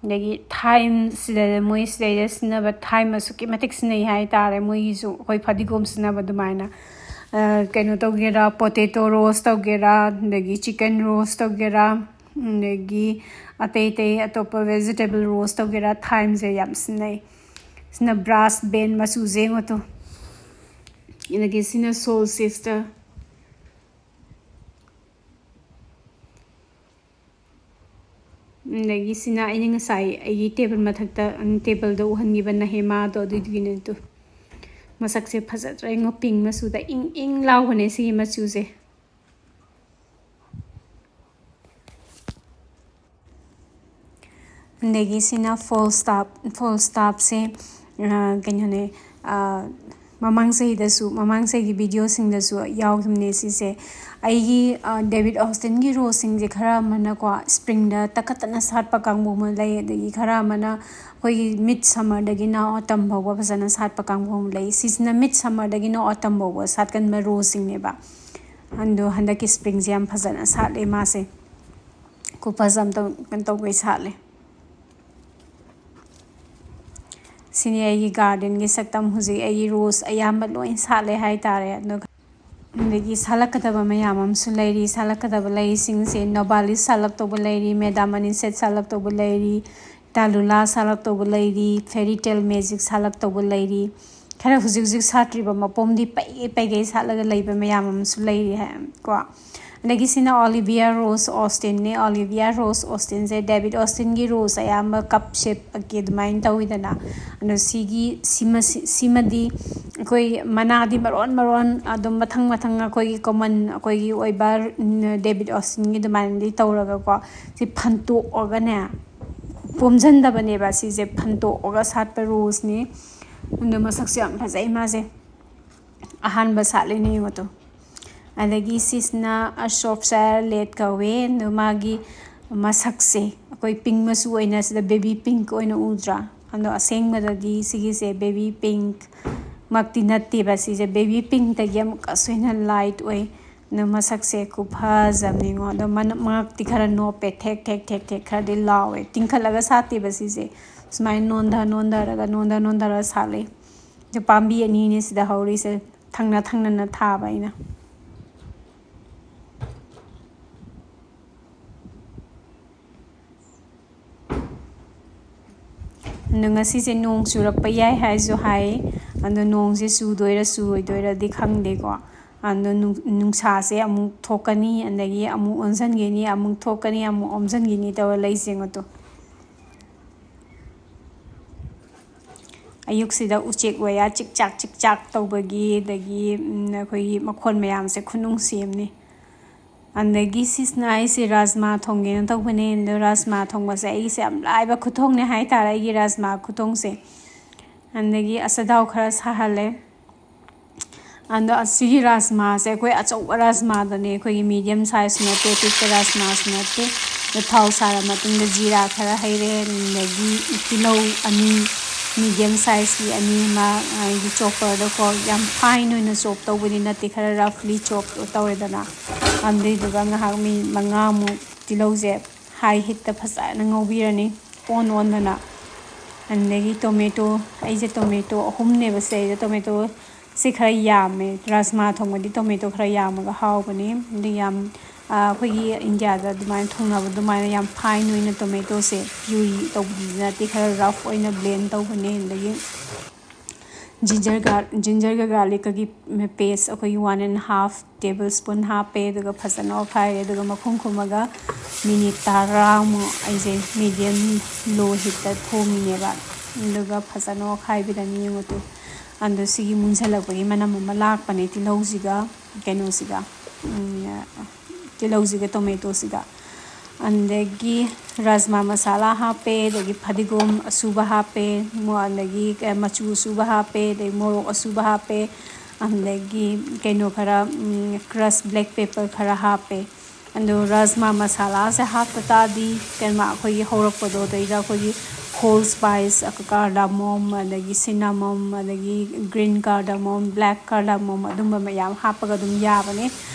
ꯑꯗꯒꯤ ꯊꯥꯏꯝ ꯁꯤꯗꯩꯗ ꯁꯤꯖꯤꯟꯅꯕ ꯊꯥꯏꯝ ꯑꯁꯨꯛꯀꯤ ꯃꯇꯤꯛ ꯁꯤꯖꯤꯟꯅꯩ ꯍꯥꯏꯇꯥꯔꯦ ꯃꯣꯏꯒꯤꯁꯨ ꯑꯩꯈꯣꯏ ꯐꯗꯤꯒꯣꯝ ꯁꯤꯖꯤꯟꯅꯕ ꯑꯗꯨꯃꯥꯏꯅ ꯀꯩꯅꯣ ꯇꯧꯒꯦꯔꯥ ꯄꯣꯇꯦꯇꯣ ꯔꯣꯁ ꯇꯧꯒꯦꯔꯥ ꯑꯗꯒꯤ ꯆꯤꯛꯀꯟ ꯔꯣꯁ ꯇꯧꯒꯦꯔꯥ ꯑꯗꯒꯤ ꯑꯇꯩ ꯑꯇꯣꯞꯄ ꯚꯦꯖꯤꯇꯦꯕꯜ ꯔꯣꯁ ꯇꯧꯒꯦꯔꯥ ꯊꯥꯏꯝꯁꯦ ꯌꯥꯝ ꯁꯤꯖꯤꯟꯅꯩ ꯁꯤꯅ ꯕ꯭ꯔꯥꯁ ꯕꯦꯟ ꯃꯆꯨꯁꯦ ꯌꯦꯡꯉꯣꯇꯣ ꯑꯗꯒꯤ ꯁꯤꯅ ꯁꯣꯜ ꯑꯗꯒꯤ ꯁꯤꯅ ꯑꯩꯅ ꯉꯁꯥꯏ ꯑꯩꯒꯤ ꯇꯦꯕꯜ ꯃꯊꯛꯇ ꯇꯦꯕꯜꯗ ꯎꯍꯟꯈꯤꯕ ꯅꯍꯦꯃꯥꯗꯣ ꯑꯗꯨꯏꯗꯨꯒꯤꯅꯦ ꯇꯨ ꯃꯁꯛꯁꯦ ꯐꯖꯗ꯭ꯔꯥ ꯌꯦꯡꯉꯣ ꯄꯤꯡ ꯃꯆꯨꯗ ꯏꯪ ꯂꯥꯎꯕꯅꯦ ꯁꯤꯒꯤ ꯃꯆꯨꯁꯦ ꯑꯗꯒꯤ ꯁꯤꯅ ꯐꯣꯜ ꯁ꯭ꯇꯥꯞꯁꯦ ꯀꯩꯅꯣꯅꯦ ꯃꯃꯥꯡ ꯆꯍꯤꯒꯤ ꯚꯤꯗꯤꯑꯣꯁꯤꯡꯗꯁꯨ ꯌꯥꯎꯈꯤꯕꯅꯦ ꯁꯤꯁꯦ ꯑꯩꯒꯤ ꯗꯦꯕꯤꯠ ꯑꯣꯁꯇꯤꯟꯒꯤ ꯔꯣꯁꯁꯤꯡꯁꯦ ꯈꯔ ꯑꯃꯅꯀꯣ ꯁ꯭ꯄ꯭ꯔꯤꯡꯗ ꯇꯛꯈꯠꯇꯅ ꯁꯥꯠꯄ ꯀꯥꯡꯕꯨ ꯑꯃ ꯂꯩ ꯑꯗꯒꯤ ꯈꯔ ꯑꯃꯅ ꯑꯩꯈꯣꯏꯒꯤ ꯃꯤꯗ ꯁꯝꯃꯔꯗꯒꯤꯅ ꯑꯣꯇꯝ ꯐꯥꯎꯕ ꯐꯖꯅ ꯁꯥꯠꯄ ꯀꯥꯡꯕꯨ ꯑꯃ ꯂꯩ ꯁꯤꯁꯤꯅ ꯃꯤꯗ ꯁꯝꯃꯔꯗꯒꯤꯅ ꯑꯣꯇꯝ ꯐꯥꯎꯕ ꯁꯥꯠꯀꯟꯕ ꯔꯣꯁꯁꯤꯡꯅꯦꯕ ꯑꯗꯣ ꯍꯟꯗꯛꯀꯤ ꯁ꯭ꯄ꯭ꯔꯤꯡꯁꯦ ꯌꯥꯝ ꯐꯖꯅ ꯁꯥꯠꯂꯦ ꯃꯥꯁꯦ ꯈꯨꯐꯖ ꯑꯃ ꯀꯩꯅꯣ ꯇꯧꯕꯩ ꯁꯥꯠꯂꯦ ꯁꯤꯅꯤ ꯑꯩꯒꯤ ꯒꯥꯔꯗꯦꯟꯒꯤ ꯁꯛꯇꯝ ꯍꯧꯖꯤꯛ ꯑꯩꯒꯤ ꯔꯣꯁ ꯑꯌꯥꯝꯕ ꯂꯣꯏ ꯁꯥꯠꯂꯦ ꯍꯥꯏꯇꯥꯔꯦ ꯑꯗꯨꯒ ꯑꯗꯒꯤ ꯁꯥꯠꯂꯛꯀꯗꯕ ꯃꯌꯥꯝ ꯑꯃꯁꯨ ꯂꯩꯔꯤ ꯁꯥꯠꯂꯛꯀꯗꯕ ꯂꯩꯁꯤꯡꯁꯦ ꯅꯣꯕꯥꯂꯤꯁ ꯁꯥꯠꯂꯛꯇꯧꯕ ꯂꯩꯔꯤ ꯃꯦꯗꯥꯝ ꯑꯅꯤꯁꯦꯠ ꯁꯥꯠꯂꯛꯇꯧꯕ ꯂꯩꯔꯤ ꯇꯥꯂꯨꯂꯥ ꯁꯥꯠꯂꯛꯇꯧꯕ ꯂꯩꯔꯤ ꯐꯦꯔꯤ ꯇꯦꯜ ꯃꯦꯖꯤꯛ ꯁꯥꯠꯂꯛꯇꯧꯕ ꯂꯩꯔꯤ ꯈꯔ ꯍꯧꯖꯤꯛ ꯁꯥꯠꯇ꯭ꯔꯤꯕ ꯃꯄꯣꯝꯗꯤ ꯄꯩꯒꯩ ꯁꯥꯠꯂꯒ ꯂꯩꯕ ꯃꯌꯥꯝ ꯑꯃꯁꯨ ꯂꯩꯔꯤ ꯀꯣ ꯑꯗꯒꯤ ꯁꯤꯅ ꯑꯣꯂꯤꯚꯤꯌꯥ ꯔꯣꯁ ꯑꯣꯁꯇꯤꯟꯅꯦ ꯑꯣꯂꯤꯚꯤꯌꯥ ꯔꯣꯁ ꯑꯣꯁꯇꯤꯟꯁꯦ ꯗꯦꯕꯤꯠ ꯑꯣꯁꯇꯤꯟꯒꯤ ꯔꯣꯁ ꯑꯌꯥꯝꯕ ꯀꯞ ꯁꯦꯞꯀꯤ ꯑꯗꯨꯃꯥꯏꯅ ꯇꯧꯋꯤꯗꯅ ꯑꯗꯣ ꯁꯤꯃꯗꯤ ꯑꯩꯈꯣꯏ ꯃꯅꯥꯗꯤ ꯃꯔꯣꯟ ꯑꯗꯨꯝ ꯃꯊꯪ ꯑꯩꯈꯣꯏꯒꯤ ꯀꯣꯃꯟ ꯑꯩꯈꯣꯏꯒꯤ ꯑꯣꯏꯕ ꯗꯦꯕꯤꯠ ꯑꯣꯁꯇꯤꯟꯒꯤ ꯑꯗꯨꯃꯥꯏꯅꯗꯤ ꯇꯧꯔꯒꯀꯣ ꯁꯤ ꯐꯟꯇꯣꯛꯑꯒꯅꯦ ꯄꯣꯝꯁꯤꯟꯗꯕꯅꯦꯕ ꯁꯤꯁꯦ ꯐꯟꯇꯣꯛꯑꯒ ꯁꯥꯠꯄ ꯔꯣꯁꯅꯤ ꯑꯗꯣ ꯃꯁꯛꯁꯨ ꯌꯥꯝ ꯐꯖꯩ ꯃꯥꯁꯦ ꯑꯍꯥꯟꯕ ꯁꯥꯠꯂꯤꯅꯦ ꯌꯦꯡꯉꯣꯇꯣ ꯑꯗꯒꯤ ꯁꯤꯁꯤꯅ ꯑꯁꯣꯞꯁꯥꯌꯔ ꯂꯦꯠ ꯀꯧꯋꯦ ꯑꯗꯣ ꯃꯥꯒꯤ ꯃꯁꯛꯁꯦ ꯑꯩꯈꯣꯏ ꯄꯤꯡ ꯃꯆꯨ ꯑꯣꯏꯅ ꯁꯤꯗ ꯕꯦꯕꯤ ꯄꯤꯡꯛ ꯑꯣꯏꯅ ꯎꯗ꯭ꯔꯥ ꯑꯗꯣ ꯑꯁꯦꯡꯕꯗꯗꯤ ꯁꯤꯒꯤꯁꯦ ꯕꯦꯕꯤ ꯄꯤꯡꯛ ꯃꯛꯇꯤ ꯅꯠꯇꯦꯕ ꯁꯤꯁꯦ ꯕꯦꯕꯤ ꯄꯤꯡꯛꯇꯒꯤ ꯑꯃꯨꯛꯀꯁꯨ ꯍꯦꯟꯅ ꯂꯥꯏꯠ ꯑꯣꯏ ꯑꯗꯣ ꯃꯁꯛꯁꯦ ꯈꯨꯐꯖꯕꯅꯤꯉꯣ ꯑꯗꯣ ꯃꯉꯛꯇꯤ ꯈꯔ ꯅꯣꯞꯄꯦ ꯊꯦꯛ ꯈꯔꯗꯤ ꯂꯥꯎꯋꯦ ꯇꯤꯡꯈꯠꯂꯒ ꯁꯥꯠꯇꯦꯕ ꯁꯤꯁꯦ ꯁꯨꯃꯥꯏꯅ ꯅꯣꯟꯊꯔꯒ ꯁꯥꯠꯂꯤ ꯑꯗꯣ ꯄꯥꯝꯕꯤ ꯑꯅꯤꯅꯦ ꯁꯤꯗ ꯍꯧꯔꯤꯁꯦ ꯊꯪꯅꯅ ꯊꯥꯕ ꯑꯩꯅ ꯑꯗꯣ ꯉꯁꯤꯁꯦ ꯅꯣꯡ ꯆꯨꯔꯛꯄ ꯌꯥꯏ ꯍꯥꯏꯁꯨ ꯍꯥꯏ ꯑꯗꯣ ꯅꯣꯡꯁꯦ ꯆꯨꯗꯣꯏꯔꯥ ꯆꯨꯔꯣꯏꯗꯣꯏꯔꯗꯤ ꯈꯪꯗꯦꯀꯣ ꯑꯗꯣ ꯅꯨꯡꯁꯥꯁꯦ ꯑꯃꯨꯛ ꯊꯣꯛꯀꯅꯤ ꯑꯗꯒꯤ ꯑꯃꯨꯛ ꯑꯣꯟꯁꯤꯟꯈꯤꯅꯤ ꯑꯃꯨꯛ ꯊꯣꯛꯀꯅꯤ ꯑꯃꯨꯛ ꯑꯣꯟꯁꯤꯟꯈꯤꯅꯤ ꯇꯧꯔ ꯂꯩꯁꯦ ꯌꯦꯡꯉꯣꯇꯣ ꯑꯌꯨꯛꯁꯤꯗ ꯎꯆꯦꯛ ꯋꯥꯌꯥ ꯆꯤꯛꯆꯥꯛ ꯇꯧꯕꯒꯤ ꯑꯗꯒꯤ ꯑꯩꯈꯣꯏꯒꯤ ꯃꯈꯣꯟ ꯃꯌꯥꯝꯁꯦ ꯈꯨꯅꯨꯡꯁꯤ ꯑꯃꯅꯤ ꯑꯗꯒꯤ ꯁꯤꯁꯤꯅ ꯑꯩꯁꯦ ꯔꯥꯖꯃꯥ ꯊꯣꯡꯒꯦꯅ ꯇꯧꯕꯅꯦ ꯑꯗꯣ ꯔꯥꯖꯃꯥ ꯊꯣꯡꯕꯁꯦ ꯑꯩꯒꯤꯁꯦ ꯌꯥꯝ ꯂꯥꯏꯕ ꯈꯨꯊꯣꯡꯅꯦ ꯍꯥꯏꯇꯥꯔꯦ ꯑꯩꯒꯤ ꯔꯥꯖꯃꯥ ꯈꯨꯊꯣꯡꯁꯦ ꯑꯗꯒꯤ ꯑꯆꯊꯥꯎ ꯈꯔ ꯁꯥꯍꯜꯂꯦ ꯑꯗꯣ ꯑꯁꯤꯒꯤ ꯔꯥꯖꯃꯥꯁꯦ ꯑꯩꯈꯣꯏ ꯑꯆꯧꯕ ꯔꯥꯖꯃꯥꯗꯅꯦ ꯑꯩꯈꯣꯏꯒꯤ ꯃꯤꯗꯤꯌꯝ ꯁꯥꯏꯖ ꯅꯠꯇꯦ ꯄꯤꯛꯄ ꯔꯥꯖꯃꯥꯁꯨ ꯅꯠꯇꯦ ꯑꯗꯣ ꯊꯥꯎ ꯁꯥꯔ ꯃꯇꯨꯡꯗ ꯖꯤꯔꯥ ꯈꯔ ꯍꯩꯔꯦ ꯑꯗꯒꯤ ꯇꯤꯜꯍꯧ ꯑꯅꯤ ꯃꯤꯗꯤꯌꯝ ꯁꯥꯏꯖꯀꯤ ꯑꯅꯤ ꯑꯃ ꯍꯥꯏꯗꯤ ꯆꯣꯞꯄꯔꯗꯀꯣ ꯌꯥꯝ ꯐꯥꯏꯟ ꯑꯣꯏꯅ ꯆꯣꯞ ꯇꯧꯕꯗꯤ ꯅꯠꯇꯦ ꯈꯔ ꯔꯐꯂꯤ ꯆꯣꯞ ꯇꯧꯔꯦꯗꯅ ꯑꯗꯨꯏꯗꯨꯒ ꯉꯥꯏꯍꯥꯛ ꯃꯤꯅꯤꯠ 5 ꯇꯤꯜꯍꯧꯁꯦ ꯍꯥꯏ ꯍꯤꯠꯇ ꯐꯖꯅ ꯉꯧꯕꯤꯔꯅꯤ ꯑꯣꯟꯗꯅ ꯑꯗꯒꯤ ꯇꯣꯃꯦꯇꯣ ꯑꯩꯁꯦ ꯇꯣꯃꯦꯇꯣ 3ꯅꯦꯕ ꯁꯤꯗꯩꯗ ꯇꯣꯃꯦꯇꯣ ꯁꯤ ꯈꯔ ꯌꯥꯝꯃꯦ ꯔꯥꯖꯃꯥ ꯊꯣꯡꯕꯗꯤ ꯇꯣꯃꯦꯇꯣ ꯈꯔ ꯌꯥꯝꯃꯒ ꯍꯥꯎꯕꯅꯤ ꯑꯗꯨ ꯌꯥꯝ ꯑꯩꯈꯣꯏꯒꯤ ꯏꯟꯗꯤꯌꯥꯗ ꯑꯗꯨꯃꯥꯏꯅ ꯊꯣꯡꯅꯕ ꯑꯗꯨꯃꯥꯏꯅ ꯌꯥꯝ ꯐꯥꯏꯟ ꯑꯣꯏꯅ ꯇꯣꯃꯦꯇꯣꯁꯦ ꯄ꯭ꯌꯨꯔꯤ ꯇꯧꯕꯗꯤ ꯅꯠꯇꯦ ꯈꯔ ꯔꯐ ꯑꯣꯏꯅ ꯕ꯭ꯂꯦꯟ ꯇꯧꯕꯅꯦ ꯑꯗꯒꯤ ꯖꯤꯟꯖꯔꯒ ꯒꯥꯔꯂꯤꯛꯀꯒꯤ ꯄꯦꯁ ꯑꯩꯈꯣꯏꯒꯤ 1.5 ꯇꯦꯕꯜ ꯁ꯭ꯄꯨꯟ ꯍꯥꯞꯄꯦ ꯑꯗꯨꯒ ꯐꯖꯅ ꯑꯣꯠꯈꯥꯏꯔꯦ ꯑꯗꯨꯒ ꯃꯈꯨꯝ ꯈꯨꯝꯃꯒ ꯃꯤꯅꯤꯠ 10 ꯑꯩꯁꯦ ꯃꯤꯗꯤꯌꯝ ꯂꯣ ꯍꯤꯠꯇ ꯊꯣꯡꯉꯤꯅꯦꯕ ꯑꯗꯨꯒ ꯐꯖꯅ ꯑꯣꯠꯈꯥꯏꯕꯤꯔꯅꯤ ꯌꯦꯡꯉꯨꯇꯨ ꯑꯗꯣ ꯁꯤꯒꯤ ꯃꯨꯟꯁꯤꯜꯂꯛꯄꯒꯤ ꯃꯅꯝ ꯑꯃ ꯂꯥꯛꯄꯅꯦ ꯇꯤꯜꯍꯧꯁꯤꯒ ꯇꯣꯃꯦꯇꯣꯁꯤꯒ ꯑꯗꯒꯤ ꯔꯥꯖꯃꯥ ꯃꯁꯥꯂꯥ ꯍꯥꯞꯄꯦ ꯑꯗꯒꯤ ꯐꯗꯤꯒꯣꯝ ꯑꯁꯨꯕ ꯍꯥꯞꯄꯦ ꯑꯗꯒꯤ ꯃꯆꯨ ꯑꯁꯨꯕ ꯍꯥꯞꯄꯦ ꯑꯗꯒꯤ ꯃꯣꯔꯣꯛ ꯑꯁꯨꯕ ꯍꯥꯞꯄꯦ ꯑꯗꯒꯤ ꯀꯩꯅꯣ ꯈꯔ ꯀ꯭ꯔꯁ ꯕ꯭ꯂꯦꯛ ꯄꯦꯄꯔ ꯈꯔ ꯍꯥꯞꯄꯦ ꯑꯗꯣ ꯔꯥꯖꯃꯥ ꯃꯁꯥꯂꯥꯁꯦ ꯍꯥꯞꯄ ꯇꯥꯔꯗꯤ ꯑꯩꯈꯣꯏꯒꯤ ꯍꯧꯔꯛꯄꯗꯣ ꯑꯗꯩꯗ ꯑꯩꯈꯣꯏꯒꯤ ꯍꯣꯜ ꯁ꯭ꯄꯥꯏꯁ ꯀꯥꯔꯗꯥꯃꯣꯝ ꯑꯗꯒꯤ ꯁꯤꯅꯥꯃꯣꯝ ꯑꯗꯒꯤ ꯒ꯭ꯔꯤꯟ ꯀꯥꯔꯗꯥꯃꯣꯝ ꯕ꯭ꯂꯦꯛ ꯀꯥꯔꯗꯥꯃꯣꯝ ꯑꯗꯨꯝꯕ ꯃꯌꯥꯝ ꯍꯥꯞꯄꯒ ꯑꯗꯨꯝ ꯌꯥꯕꯅꯦ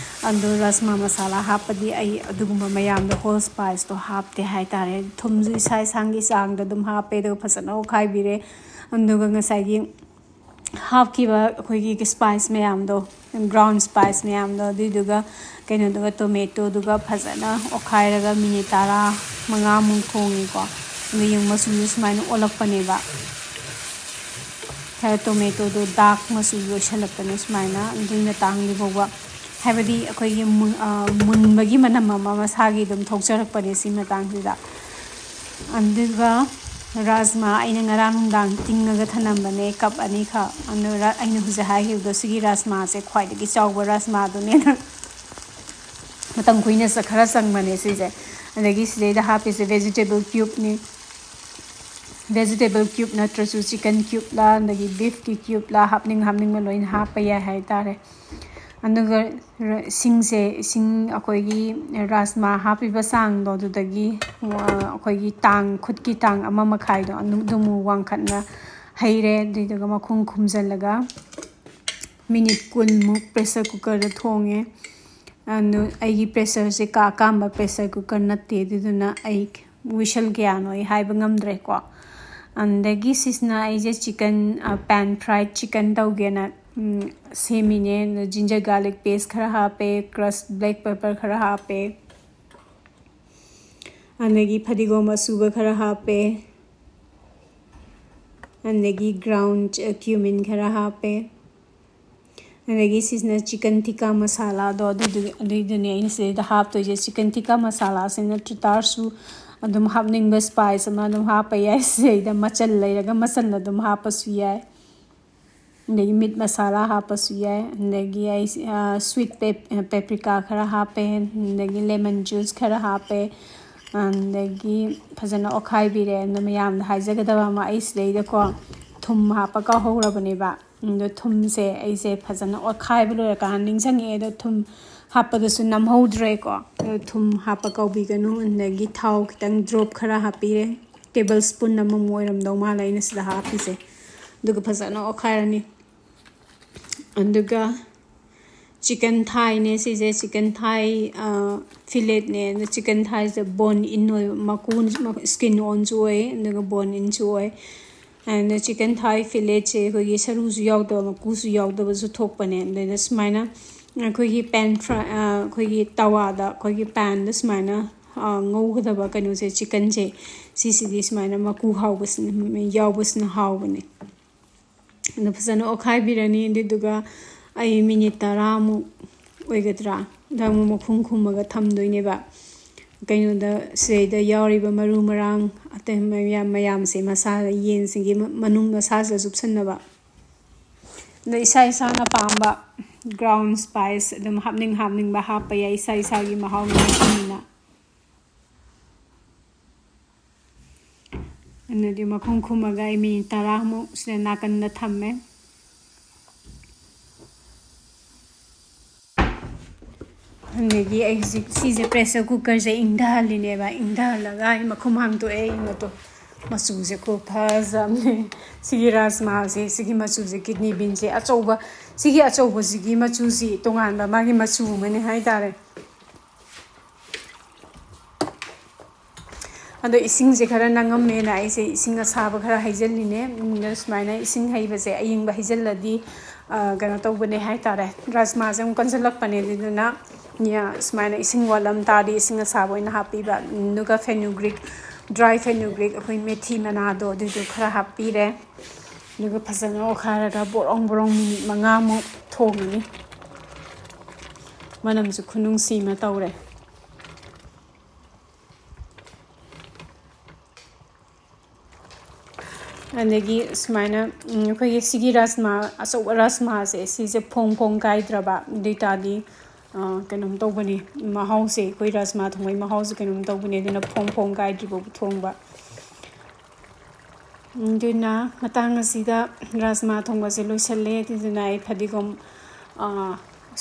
ꯑꯗꯣ ꯔꯥꯖꯃꯥ ꯃꯁꯥꯂꯥ ꯍꯥꯞꯄꯗꯤ ꯑꯩ ꯑꯗꯨꯒꯨꯝꯕ ꯃꯌꯥꯝꯗꯣ ꯍꯣꯜ ꯁ꯭ꯄꯥꯏꯁꯇꯣ ꯍꯥꯞꯇꯦ ꯍꯥꯏꯇꯥꯔꯦ ꯊꯨꯝꯁꯨ ꯏꯁꯥꯒꯤ ꯆꯥꯡꯗ ꯑꯗꯨꯝ ꯍꯥꯞꯄꯦ ꯑꯗꯨꯒ ꯐꯖꯅ ꯑꯣꯠꯈꯥꯏꯕꯤꯔꯦ ꯑꯗꯨꯒ ꯉꯁꯥꯏꯒꯤ ꯍꯥꯞꯈꯤꯕ ꯑꯩꯈꯣꯏꯒꯤ ꯁ꯭ꯄꯥꯏꯁ ꯃꯌꯥꯝꯗꯣ ꯒ꯭ꯔꯥꯎꯟ ꯁ꯭ꯄꯥꯏꯁ ꯃꯌꯥꯝꯗꯣ ꯑꯗꯨꯏꯗꯨꯒ ꯀꯩꯅꯣꯗꯨꯒ ꯇꯣꯃꯦꯇꯣꯗꯨꯒ ꯐꯖꯅ ꯑꯣꯠꯈꯥꯏꯔꯒ ꯃꯤꯅꯤꯠ 15 ꯊꯣꯡꯉꯤꯀꯣ ꯑꯗꯨ ꯌꯦꯡꯉꯨ ꯃꯆꯨꯁꯦ ꯁꯨꯃꯥꯏꯅ ꯑꯣꯜꯂꯛꯄꯅꯦꯕ ꯈꯔ ꯇꯣꯃꯦꯇꯣꯗꯣ ꯗꯥꯔꯛ ꯃꯆꯨꯒꯤ ꯑꯣꯏꯁꯜꯂꯛꯄꯅꯦ ꯁꯨꯃꯥꯏꯅ ꯑꯗꯨꯒꯤ ꯃꯇꯥꯡꯗꯤ ꯐꯥꯎꯕ ꯍꯥꯏꯕꯗꯤ ꯑꯩꯈꯣꯏꯒꯤ ꯃꯨꯟꯕꯒꯤ ꯃꯅꯝ ꯑꯃ ꯃꯁꯥꯒꯤ ꯑꯗꯨꯝ ꯊꯣꯛꯆꯔꯛꯄꯅꯦ ꯁꯤ ꯃꯇꯥꯡꯁꯤꯗ ꯑꯗꯨꯒ ꯔꯥꯖꯃꯥ ꯑꯩꯅ ꯉꯔꯥꯡ ꯅꯨꯡꯗꯥꯡ ꯇꯤꯡꯉꯒ ꯊꯅꯝꯕꯅꯦ ꯀꯞ 2 ꯈꯛ ꯑꯗꯨꯒ ꯑꯩꯅ ꯍꯧꯖꯤꯛ ꯍꯥꯏꯈꯤꯕꯗꯣ ꯁꯤꯒꯤ ꯔꯥꯖꯃꯥꯁꯦ ꯈ꯭ꯋꯥꯏꯗꯒꯤ ꯆꯥꯎꯕ ꯔꯥꯖꯃꯥꯗꯨꯅꯦꯅ ꯃꯇꯝ ꯀꯨꯏꯅ ꯈꯔ ꯆꯪꯕꯅꯦ ꯁꯤꯁꯦ ꯑꯗꯒꯤ ꯁꯤꯗꯩꯗ ꯍꯥꯞꯄꯤꯁꯦ ꯚꯦꯖꯤꯇꯦꯕꯜ ꯀ꯭ꯌꯨꯕꯅꯤ ꯚꯦꯖꯤꯇꯦꯕꯜ ꯀ꯭ꯌꯨꯕ ꯅꯠꯇ꯭ꯔꯁꯨ ꯆꯤꯀꯟ ꯀ꯭ꯌꯨꯕꯂ ꯑꯗꯒꯤ ꯕꯤꯐꯀꯤ ꯀ꯭ꯌꯨꯕꯂ ꯍꯥꯞꯅꯤꯡꯕ ꯂꯣꯏꯅ ꯍꯥꯞꯄ ꯌꯥꯏ ꯍꯥꯏꯇꯥꯔꯦ ꯑꯗꯨꯒ ꯏꯁꯤꯡ ꯑꯩꯈꯣꯏꯒꯤ ꯔꯥꯖꯃꯥ ꯍꯥꯞꯄꯤꯕ ꯆꯥꯡꯗꯣ ꯑꯗꯨꯗꯒꯤ ꯑꯩꯈꯣꯏꯒꯤ ꯈꯨꯠꯀꯤ ꯇꯥꯡ 1.5ꯗꯣ ꯑꯗꯨꯃꯨꯛ ꯋꯥꯡꯈꯠꯅ ꯍꯩꯔꯦ ꯑꯗꯨꯏꯗꯨꯒ ꯃꯈꯨꯝ ꯈꯨꯝꯖꯤꯜꯂꯒ ꯃꯤꯅꯤꯠ 10ꯃꯨꯛ ꯄ꯭ꯔꯦꯁꯔ ꯀꯨꯀꯔꯗ ꯊꯣꯡꯉꯦ ꯑꯗꯨ ꯑꯩꯒꯤ ꯄ꯭ꯔꯦꯁꯔꯁꯦ ꯀꯥꯝꯕ ꯄ꯭ꯔꯦꯁꯔ ꯀꯨꯀꯔ ꯅꯠꯇꯦ ꯑꯗꯨꯗꯨꯅ ꯑꯩ ꯋꯤꯁꯜ ꯀꯌꯥꯅꯣ ꯑꯩ ꯍꯥꯏꯕ ꯉꯝꯗ꯭ꯔꯦꯀꯣ ꯑꯗꯒꯤ ꯁꯤꯁꯤꯅ ꯑꯩꯁꯦ ꯆꯤꯀꯟ ꯄꯦꯟ ꯐ꯭ꯔꯥꯏꯠ ꯆꯤꯀꯟ ꯇꯧꯒꯦꯅ ꯁꯦꯝꯃꯤꯅꯦ ꯖꯤꯟꯖꯔ ꯒꯥꯔꯂꯤꯛ ꯄꯦꯁ ꯈꯔ ꯍꯥꯞꯄꯦ ꯀ꯭ꯔꯁ ꯕ꯭ꯂꯦꯛ ꯄꯦꯄꯔ ꯈꯔ ꯍꯥꯞꯄꯦ ꯑꯗꯒꯤ ꯐꯗꯤꯒꯣꯝ ꯑꯁꯨꯕ ꯈꯔ ꯍꯥꯞꯄꯦ ꯑꯗꯒꯤ ꯒ꯭ꯔꯥꯎꯟ ꯀ꯭ꯌꯨꯃꯤꯟ ꯈꯔ ꯍꯥꯞꯄꯦ ꯑꯗꯒꯤ ꯁꯤꯁꯤꯅ ꯆꯤꯀꯟ ꯇꯤꯛꯀꯥ ꯃꯁꯥꯂꯥꯗꯣ ꯑꯗꯨꯏꯗꯨꯅꯦ ꯑꯩꯅ ꯁꯤꯗꯩꯗ ꯍꯥꯞꯇꯣꯏꯁꯦ ꯆꯤꯀꯟ ꯇꯤꯛꯀꯥ ꯃꯁꯥꯂꯥꯁꯤ ꯅꯠꯇ꯭ꯔ ꯇꯥꯔꯁꯨ ꯑꯗꯨꯝ ꯍꯥꯞꯅꯤꯡꯕ ꯁ꯭ꯄꯥꯏꯁ ꯑꯃ ꯑꯗꯨꯝ ꯍꯥꯞꯄ ꯌꯥꯏ ꯁꯤꯗꯩꯗ ꯃꯆꯜ ꯂꯩꯔꯒ ꯃꯆꯜ ꯑꯗꯨꯝ ꯍꯥꯞꯄꯁꯨ ꯌꯥꯏ ꯑꯗꯒꯤ ꯃꯤꯠ ꯃꯁꯥꯂꯥ ꯍꯥꯞꯄꯁꯨ ꯌꯥꯏ ꯑꯗꯒꯤ ꯑꯩ ꯁ꯭ꯋꯤꯠ ꯄꯦꯄ꯭ꯔꯤꯀꯥ ꯈꯔ ꯍꯥꯞꯄꯦ ꯑꯗꯒꯤ ꯂꯦꯃꯟ ꯖꯨꯁ ꯈꯔ ꯍꯥꯞꯄꯦ ꯑꯗꯒꯤ ꯐꯖꯅ ꯑꯣꯠꯈꯥꯏꯕꯤꯔꯦ ꯑꯗꯨ ꯃꯌꯥꯝꯗ ꯍꯥꯏꯖꯒꯗꯕ ꯑꯃ ꯑꯩ ꯁꯤꯗꯩꯗꯀꯣ ꯊꯨꯝ ꯍꯥꯞꯄ ꯀꯥꯎꯍꯧꯔꯕꯅꯦꯕ ꯑꯗꯣ ꯊꯨꯝꯁꯦ ꯑꯩꯁꯦ ꯐꯖꯅ ꯑꯣꯠꯈꯥꯏꯕ ꯂꯣꯏꯔꯀꯥꯟꯗ ꯅꯤꯡꯁꯤꯡꯉꯛꯑꯦ ꯑꯗꯣ ꯊꯨꯝ ꯍꯥꯞꯄꯗꯁꯨ ꯅꯝꯍꯧꯗ꯭ꯔꯦꯀꯣ ꯑꯗꯣ ꯊꯨꯝ ꯍꯥꯞꯄ ꯀꯥꯎꯕꯤꯒꯅꯨ ꯑꯗꯒꯤ ꯊꯥꯎ ꯈꯤꯇꯪ ꯗ꯭ꯔꯣꯞ ꯈꯔ ꯍꯥꯞꯄꯤꯔꯦ ꯇꯦꯕꯜ ꯁ꯭ꯄꯨꯟ ꯑꯃꯃꯨꯛ ꯑꯣꯏꯔꯝꯗꯧ ꯃꯥꯜꯂꯦ ꯑꯩꯅ ꯁꯤꯗ ꯍꯥꯞꯄꯤꯁꯦ ꯑꯗꯨꯒ ꯐꯖꯅ ꯑꯣꯠꯈꯥꯏꯔꯅꯤ ꯑꯗꯨꯒ ꯆꯤꯀꯟ ꯊꯥꯏꯅꯦ ꯁꯤꯁꯦ ꯆꯤꯀꯟ ꯊꯥꯏ ꯐꯤꯂꯦꯠꯅꯦ ꯑꯗꯨ ꯆꯤꯀꯟ ꯊꯥꯏꯁꯦ ꯕꯣꯟ ꯏꯟ ꯑꯣꯏꯕ ꯁ꯭ꯀꯤꯟ ꯑꯣꯟꯁꯨ ꯑꯣꯏ ꯑꯗꯨꯒ ꯕꯣꯟ ꯏꯟꯁꯨ ꯑꯣꯏ ꯑꯗ ꯆꯤꯀꯟ ꯊꯥꯏ ꯐꯤꯂꯦꯠꯁꯦ ꯑꯩꯈꯣꯏꯒꯤ ꯁꯔꯨꯁꯨ ꯌꯥꯎꯗꯕ ꯃꯀꯨꯁꯨ ꯌꯥꯎꯗꯕꯁꯨ ꯊꯣꯛꯄꯅꯦ ꯑꯗꯨꯗ ꯁꯨꯃꯥꯏꯅ ꯑꯩꯈꯣꯏꯒꯤ ꯑꯩꯈꯣꯏꯒꯤ ꯇꯋꯥꯗ ꯑꯩꯈꯣꯏꯒꯤ ꯄꯦꯟꯗ ꯁꯨꯃꯥꯏꯅ ꯉꯧꯒꯗꯕ ꯀꯩꯅꯣꯁꯦ ꯆꯤꯀꯟꯁꯦ ꯁꯤꯁꯤꯗꯤ ꯁꯨꯃꯥꯏꯅ ꯃꯀꯨ ꯌꯥꯎꯕꯁꯤꯅ ꯍꯥꯎꯕꯅꯦ ꯑꯗꯨ ꯐꯖꯅ ꯑꯣꯠꯈꯥꯏꯕꯤꯔꯅꯤ ꯑꯗꯨꯗꯨꯒ ꯑꯩ ꯃꯤꯅꯤꯠ 10ꯃꯨꯛ ꯑꯣꯏꯒꯗ꯭ꯔꯥ ꯑꯗ ꯑꯃꯨꯛ ꯃꯈꯨꯝ ꯈꯨꯝꯃꯒ ꯊꯝꯗꯣꯏꯅꯦꯕ ꯀꯩꯅꯣꯗ ꯁꯤꯗꯩꯗ ꯌꯥꯎꯔꯤꯕ ꯃꯔꯨ ꯃꯔꯥꯡ ꯑꯇꯩ ꯃꯌꯥꯝꯁꯦ ꯌꯦꯟꯁꯤꯡꯒꯤ ꯃꯅꯨꯡ ꯃꯁꯥꯁꯤꯗ ꯆꯨꯞꯁꯟꯅꯕ ꯑꯗ ꯏꯁꯥꯅ ꯄꯥꯝꯕ ꯒ꯭ꯔꯥꯎꯟ ꯁ꯭ꯄꯥꯏꯁ ꯑꯗꯨꯝ ꯍꯥꯞꯅꯤꯡꯕ ꯍꯥꯞꯄ ꯌꯥꯏ ꯏꯁꯥꯒꯤ ꯃꯍꯥꯎꯒꯤ ꯃꯇꯨꯡꯏꯟꯅ ꯑꯗꯨꯗꯤ ꯃꯈꯨꯝ ꯈꯨꯝꯃꯒ ꯑꯩ ꯃꯤꯅꯤꯠ 10ꯃꯨꯛ ꯁꯤꯗ ꯅꯥꯀꯟꯗ ꯊꯝꯃꯦ ꯑꯗꯒꯤ ꯑꯩ ꯍꯧꯖꯤꯛ ꯁꯤꯁꯦ ꯄ꯭ꯔꯦꯁꯔ ꯀꯨꯀꯔꯁꯦ ꯏꯪꯊꯍꯜꯂꯤꯅꯦꯕ ꯏꯪꯊꯍꯜꯂꯒ ꯑꯩ ꯃꯈꯨꯝ ꯍꯥꯡꯗꯣꯛꯑꯦ ꯃꯆꯨꯁꯦ ꯈꯨꯐꯖꯕꯅꯦ ꯁꯤꯒꯤ ꯔꯥꯖꯃꯥꯁꯦ ꯁꯤꯒꯤ ꯃꯆꯨꯁꯦ ꯀꯤꯗꯅꯤ ꯕꯤꯟꯁꯦ ꯁꯤꯒꯤ ꯑꯆꯧꯕꯁꯤꯒꯤ ꯃꯆꯨꯁꯤ ꯇꯣꯉꯥꯟꯕ ꯃꯥꯒꯤ ꯃꯆꯨ ꯑꯃꯅꯦ ꯍꯥꯏꯇꯥꯔꯦ ꯑꯗꯣ ꯏꯁꯤꯡꯁꯦ ꯈꯔ ꯅꯪꯉꯝꯃꯦꯅ ꯑꯩꯁꯦ ꯏꯁꯤꯡ ꯑꯁꯥꯕ ꯈꯔ ꯍꯩꯖꯤꯜꯂꯤꯅꯦ ꯁꯨꯃꯥꯏꯅ ꯏꯁꯤꯡ ꯍꯩꯕꯁꯦ ꯑꯌꯤꯡꯕ ꯍꯩꯖꯤꯜꯂꯗꯤ ꯀꯩꯅꯣ ꯇꯧꯕꯅꯦ ꯍꯥꯏꯇꯥꯔꯦ ꯔꯥꯖꯃꯥꯁꯦ ꯑꯃꯨꯛ ꯀꯟꯁꯤꯜꯂꯛꯄꯅꯦ ꯑꯗꯨꯗꯨꯅ ꯁꯨꯃꯥꯏꯅ ꯏꯁꯤꯡ ꯋꯥꯠꯂꯝ ꯇꯥꯔꯗꯤ ꯏꯁꯤꯡ ꯑꯁꯥꯕ ꯑꯣꯏꯅ ꯍꯥꯞꯄꯤꯕ ꯑꯗꯨꯒ ꯐꯦꯅꯨꯒ꯭ꯔꯤꯛ ꯗ꯭ꯔꯥꯏ ꯐꯦꯅꯨꯒ꯭ꯔꯤꯛ ꯑꯩꯈꯣই ꯃꯦꯊꯤ ꯃꯅꯥꯗꯣ ꯑꯗꯨꯗꯣ ꯈꯔ ꯍꯥꯞꯄꯤꯔꯦ ꯑꯗꯨꯒ ꯐꯖꯅ ꯑꯣꯠꯈꯥꯏꯔꯒ ꯕꯣꯔꯣꯡ ꯃꯤꯅꯤꯠ 5ꯃꯨꯛ ꯊꯣꯡꯉꯅꯤ ꯃꯅꯝꯁꯨ ꯈꯨꯅꯨꯡꯁꯤ ꯑꯃ ꯇꯧꯔꯦ ꯑꯗꯒꯤ ꯁꯨꯃꯥꯏꯅ ꯑꯩꯈꯣꯏꯒꯤ ꯁꯤꯒꯤ ꯔꯥꯖꯃꯥ ꯑꯆꯧꯕ ꯔꯥꯖꯃꯥꯁꯦ ꯁꯤꯁꯦ ꯐꯣꯡ ꯀꯥꯏꯗ꯭ꯔꯕ ꯑꯗꯨ ꯑꯣꯏꯇꯥꯔꯗꯤ ꯀꯩꯅꯣꯝ ꯇꯧꯕꯅꯤ ꯃꯍꯥꯎꯁꯦ ꯑꯩꯈꯣই ꯔꯥꯖꯃꯥ ꯊꯣꯡꯕꯒꯤ ꯃꯍꯥꯎꯁꯦ ꯀꯩꯅꯣꯝ ꯇꯧꯕꯅꯤ ꯑꯗꯨꯅ ꯐꯣꯡ ꯀꯥꯏꯗ꯭ꯔꯤꯕ ꯊꯣꯡꯕ ꯑꯗꯨꯅ ꯃꯇꯥꯡ ꯑꯁꯤꯗ ꯔꯥꯖꯃꯥ ꯊꯣꯡꯕꯁꯦ ꯂꯣꯏꯁꯜꯂꯦ ꯑꯗꯨꯗꯨꯅ ꯑꯩ ꯐꯗꯤꯒꯣꯝ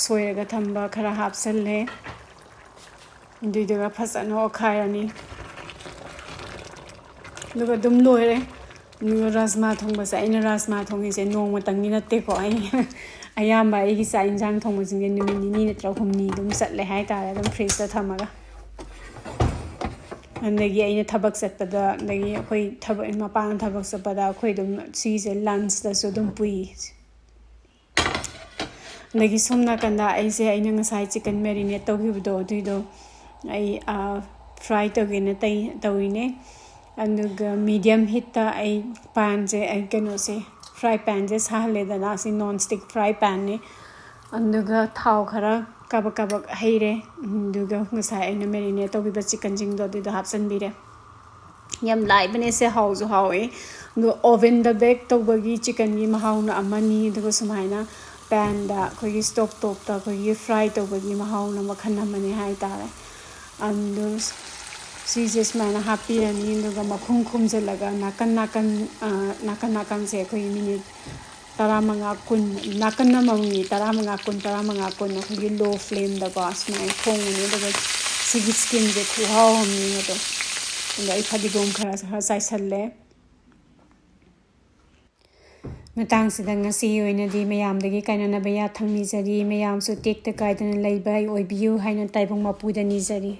ꯁꯣꯏꯔꯒ ꯊꯝꯕ ꯈꯔ ꯍꯥꯞꯆꯜꯂꯦ ꯑꯗꯨꯏꯗꯨꯒ ꯐꯖꯅ ꯑꯣꯠꯈꯥꯏꯔꯅꯤ ꯑꯗꯨꯒ ꯑꯗꯨꯝ ꯂꯣꯏꯔꯦ ꯑꯗꯨꯒ ꯔꯥꯖꯃꯥ ꯊꯣꯡꯕꯁꯦ ꯑꯩꯅ ꯔꯥꯖꯃꯥ ꯊꯣꯡꯉꯤꯁꯦ ꯅꯣꯡꯃꯇꯪꯒꯤ ꯅꯠꯇꯦꯀꯣ ꯑꯩ ꯑꯌꯥꯝꯕ ꯑꯩꯒꯤ ꯆꯥꯛ ꯌꯦꯟꯁꯥꯡ ꯊꯣꯡꯕꯁꯤꯡꯁꯦ ꯅꯨꯃꯤꯠ 2 ꯅꯠꯇ꯭ꯔꯒ 5 ꯑꯗꯨꯝ ꯆꯠꯂꯦ ꯍꯥꯏꯇꯥꯔꯦ ꯑꯗꯨꯝ ꯐ꯭ꯔꯤꯖꯇ ꯊꯝꯃꯒ ꯑꯗꯒꯤ ꯑꯩꯅ ꯊꯕꯛ ꯆꯠꯄꯗ ꯑꯗꯒꯤ ꯑꯩꯈꯣই ꯃꯄꯥꯟ ꯊꯕꯛ ꯆꯠꯄꯗ ꯑꯩꯈꯣꯏ ꯑꯗꯨꯝ ꯁꯤꯁꯦ ꯂꯟꯁꯇꯁꯨ ꯑꯗꯨꯝ ꯄꯨꯏ ꯑꯗꯒꯤ ꯁꯣꯝ ꯅꯥꯀꯟꯗ ꯑꯩꯅ ꯉꯁꯥꯏ ꯆꯤꯀꯟ ꯃꯦꯔꯤꯅꯦꯠ ꯇꯧꯈꯤꯕꯗꯣ ꯑꯗꯨꯏꯗꯣ ꯑꯩ ꯐ꯭ꯔꯥꯏ ꯇꯧꯒꯦꯅ ꯇꯧꯔꯤꯅꯦ ꯑꯗꯨꯒ ꯃꯤꯗꯤꯌꯝ ꯍꯤꯠꯇ ꯑꯩ ꯀꯩꯅꯣꯁꯦ ꯐ꯭ꯔꯥꯏ ꯄꯦꯟꯁꯦ ꯁꯥꯍꯜꯂꯦꯗꯅ ꯑꯁꯤ ꯅꯣꯟ ꯁ꯭ꯇꯤꯛ ꯐ꯭ꯔꯥꯏ ꯄꯦꯟꯅꯦ ꯑꯗꯨꯒ ꯊꯥꯎ ꯈꯔ ꯀꯥꯕꯛ ꯍꯩꯔꯦ ꯑꯗꯨꯒ ꯉꯁꯥꯏ ꯑꯩꯅ ꯃꯦꯔꯤꯅꯦꯠ ꯇꯧꯈꯤꯕ ꯆꯤꯀꯟꯁꯤꯡꯗꯣ ꯑꯗꯨꯗꯣ ꯍꯥꯞꯆꯤꯟꯕꯤꯔꯦ ꯌꯥꯝ ꯂꯥꯏꯕꯅꯦ ꯁꯦ ꯍꯥꯎꯁꯨ ꯍꯥꯎꯋꯦ ꯑꯗꯣ ꯑꯣꯚꯦꯟꯗ ꯕꯦꯛ ꯇꯧꯕꯒꯤ ꯆꯤꯀꯟꯒꯤ ꯃꯍꯥꯎꯅ ꯑꯃꯅꯤ ꯑꯗꯨꯒ ꯁꯨꯃꯥꯏꯅ ꯄꯦꯟꯗ ꯑꯩꯈꯣꯏꯒꯤ ꯁ꯭ꯇꯣꯞ ꯇꯣꯞꯇ ꯑꯩꯈꯣꯏꯒꯤ ꯐ꯭ꯔꯥꯏ ꯇꯧꯕꯒꯤ ꯃꯍꯥꯎꯅ ꯃꯈꯜ ꯑꯃꯅꯤ ꯍꯥꯏꯇꯥꯔꯦ ꯑꯗꯨ ꯁꯤꯁꯦ ꯁꯨꯃꯥꯏꯅ ꯍꯥꯞꯄꯤꯔꯅꯤ ꯑꯗꯨꯒ ꯃꯈꯨꯝ ꯈꯨꯝꯖꯤꯜꯂꯒ ꯅꯥꯀꯟꯁꯦ ꯑꯩꯈꯣꯏꯒꯤ ꯃꯤꯅꯤꯠ 15-20 ꯅꯥꯀꯟ ꯑꯃꯃꯝꯒꯤ 15-20 ꯑꯩꯈꯣꯏꯒꯤ ꯂꯣ ꯐ꯭ꯂꯦꯝꯗꯀꯣ ꯁꯨꯃꯥꯏꯅ ꯊꯣꯡꯉꯅꯤ ꯑꯗꯨꯒ ꯁꯤꯒꯤ ꯁ꯭ꯀꯤꯟꯁꯦ ꯈꯨꯍꯥꯎ ꯑꯃꯅꯤ ꯑꯗꯣ ꯑꯩ ꯐꯗꯤꯒꯣꯝ ꯈꯔ ꯆꯥꯏꯁꯜꯂꯦ ꯃꯇꯥꯡꯁꯤꯗ ꯉꯁꯤ ꯑꯣꯏꯅꯗꯤ ꯃꯌꯥꯝꯗꯒꯤ ꯀꯥꯏꯅꯅꯕ ꯌꯥꯊꯪ ꯅꯤꯖꯔꯤ ꯃꯌꯥꯝꯁꯨ ꯇꯦꯛꯇ ꯀꯥꯏꯗꯅ ꯂꯩꯕ ꯑꯣꯏꯕꯤꯌꯨ ꯍꯥꯏꯅ ꯇꯥꯏꯕꯪ ꯃꯄꯨꯗ ꯅꯤꯖꯔꯤ